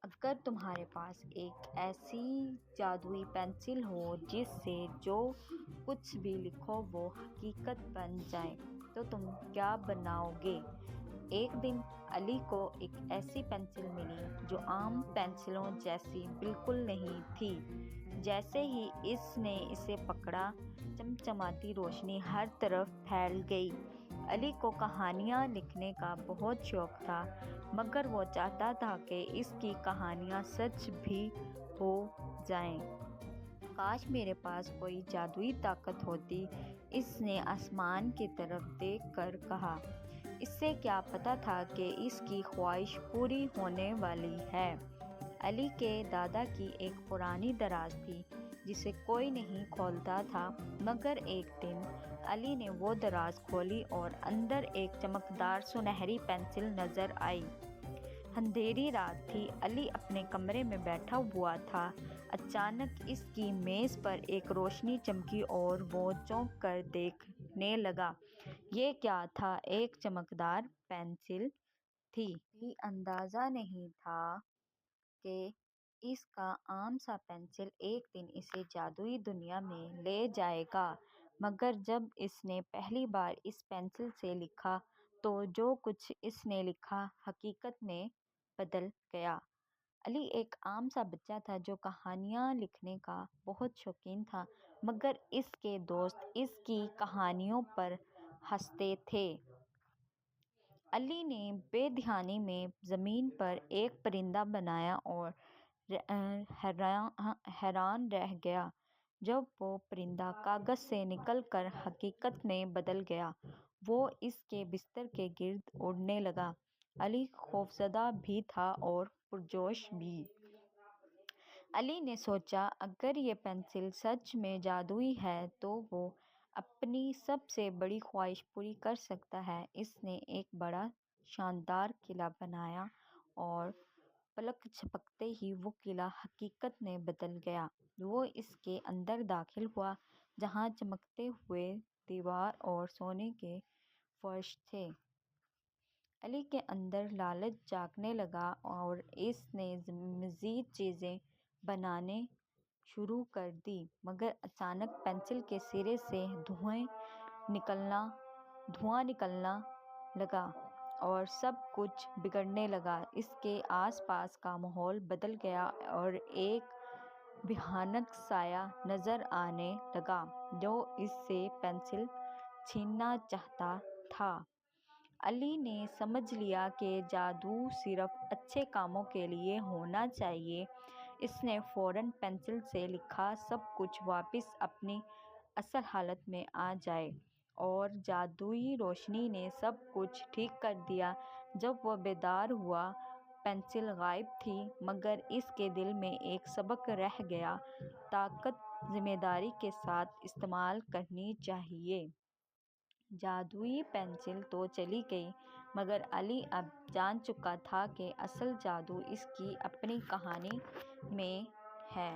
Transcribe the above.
اگر تمہارے پاس ایک ایسی جادوئی پنسل ہو جس سے جو کچھ بھی لکھو وہ حقیقت بن جائے تو تم کیا بناؤ گے؟ ایک دن علی کو ایک ایسی پنسل ملی جو عام پنسلوں جیسی بالکل نہیں تھی۔ جیسے ہی اس نے اسے پکڑا، چمچماتی روشنی ہر طرف پھیل گئی۔ علی کو کہانیاں لکھنے کا بہت شوق تھا، مگر وہ چاہتا تھا کہ اس کی کہانیاں سچ بھی ہو جائیں۔ کاش میرے پاس کوئی جادوئی طاقت ہوتی، اس نے آسمان کی طرف دیکھ کر کہا۔ اس سے کیا پتہ تھا کہ اس کی خواہش پوری ہونے والی ہے۔ علی کے دادا کی ایک پرانی دراز تھی جسے کوئی نہیں کھولتا تھا، مگر ایک دن علی نے وہ دراز کھولی اور اندر ایک چمکدار سنہری پنسل نظر آئی۔ اندھیری رات تھی، علی اپنے کمرے میں بیٹھا ہوا تھا۔ اچانک اس کی میز پر ایک روشنی چمکی اور وہ چونک کر دیکھنے لگا۔ یہ کیا تھا؟ ایک چمکدار پنسل تھی۔ بھی اندازہ نہیں تھا کہ اس کا عام سا پنسل ایک دن اسے جادوئی دنیا میں لے جائے گا۔ مگر جب اس نے پہلی بار اس پنسل سے لکھا تو جو کچھ اس نے لکھا حقیقت میں بدل گیا۔ علی ایک عام سا بچہ تھا جو کہانیاں لکھنے کا بہت شوقین تھا، مگر اس کے دوست اس کی کہانیوں پر ہنستے تھے۔ علی نے بے دھیانی میں زمین پر ایک پرندہ بنایا اور حیران رہ گیا جب وہ پرندہ کاغذ سے نکل کر حقیقت میں بدل گیا۔ وہ اس کے بستر کے گرد اڑنے لگا۔ علی خوفزدہ بھی تھا اور پرجوش بھی۔ علی نے سوچا، اگر یہ پنسل سچ میں جادوئی ہے تو وہ اپنی سب سے بڑی خواہش پوری کر سکتا ہے۔ اس نے ایک بڑا شاندار قلعہ بنایا اور پلک جھپکتے ہی وہ قلعہ حقیقت میں بدل گیا۔ وہ اس کے اندر داخل ہوا جہاں چمکتے ہوئے دیوار اور سونے کے فرش تھے۔ علی کے اندر لالچ جاگنے لگا اور اس نے مزید چیزیں بنانے شروع کر دیں، مگر اچانک پنسل کے سرے سے دھواں نکلنا لگا اور سب کچھ بگڑنے لگا۔ اس کے آس پاس کا ماحول بدل گیا اور ایک بھیانک سایہ نظر آنے لگا جو اس سے پنسل چھیننا چاہتا تھا۔ علی نے سمجھ لیا کہ جادو صرف اچھے کاموں کے لیے ہونا چاہیے۔ اس نے فوراً پنسل سے لکھا، سب کچھ واپس اپنی اصل حالت میں آ جائے، اور جادوئی روشنی نے سب کچھ ٹھیک کر دیا۔ جب وہ بیدار ہوا، پنسل غائب تھی، مگر اس کے دل میں ایک سبق رہ گیا: طاقت ذمہ داری کے ساتھ استعمال کرنی چاہیے۔ جادوئی پنسل تو چلی گئی، مگر علی اب جان چکا تھا کہ اصل جادو اس کی اپنی کہانی میں ہے۔